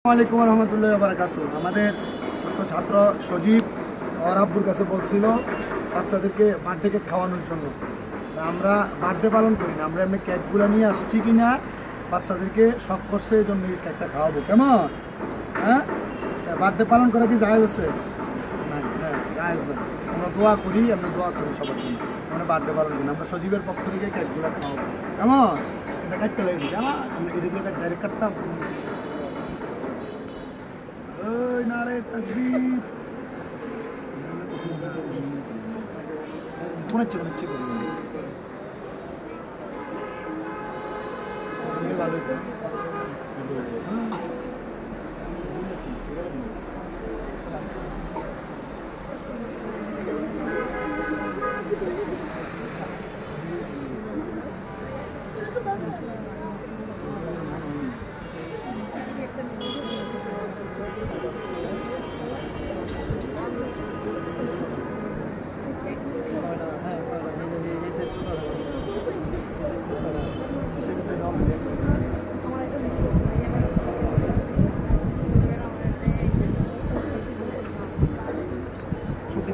আসসালামু আলাইকুম রহমতুল্লাহি ওয়া বারাকাতুহু। আমাদের ছোট্ট ছাত্র সজীব ওর আব্বুর কাছে বলছিল বাচ্চাদেরকে বার্থডে কেক খাওয়ানোর জন্য। আমরা বার্থডে পালন করি না, আমরা এমনি কেকগুলো নিয়ে আসছি কিনা বাচ্চাদেরকে শখ করছে, এই জন্য এই কেকটা খাওয়াবো। কেমন? হ্যাঁ, বার্থডে পালন করা কি জায়েজ আছে? না, হ্যাঁ জায়েজ না। আমরা দোয়া করি সবার জন্য। আমরা বার্থডে পালন করি না, আমরা সজীবের পক্ষ থেকে কেকগুলো খাওয়াবো। কেমন? এটা কাটতে লাগে জানা, আমরা এদিকে ডাইরেক্ট কাটতাম। নারে তাকবীর, কোনাচ্ছে ভালো।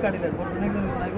কাটিলেন বলবেন একজন লাইব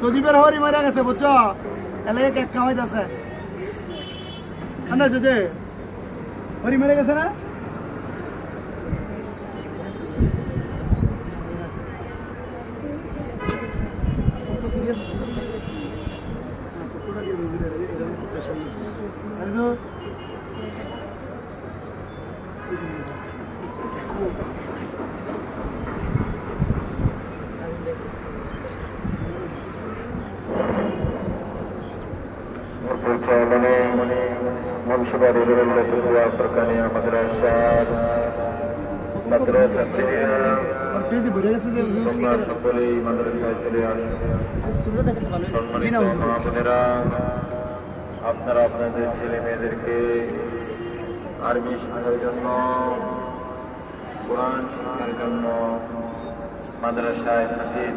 সজীবের হরি মারা গেছে, বুঝছো? এলাকায় কেক খাওয়াইতেছে। ঠান্ডা যে হরি মেরে গেছে না? मुंशबारी प्रकानी मद्रासा मद्रासा সকলেই মাদ্রাসায় চলে আসুন। বোনেরা, আপনারা আপনাদের ছেলে মেয়েদেরকে আরবি শিক্ষার জন্য, কোরআন শিক্ষার জন্য মাদ্রাসায় হাজির।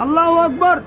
আল্লাহু আকবার।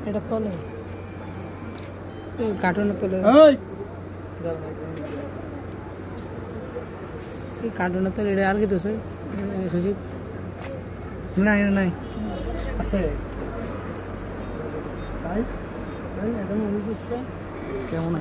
এটা তলে কার্টুনের তলে, কার্টুনের তলে এটা আর কি দোষ সজীব? নাই নাই আছে তাই কেমন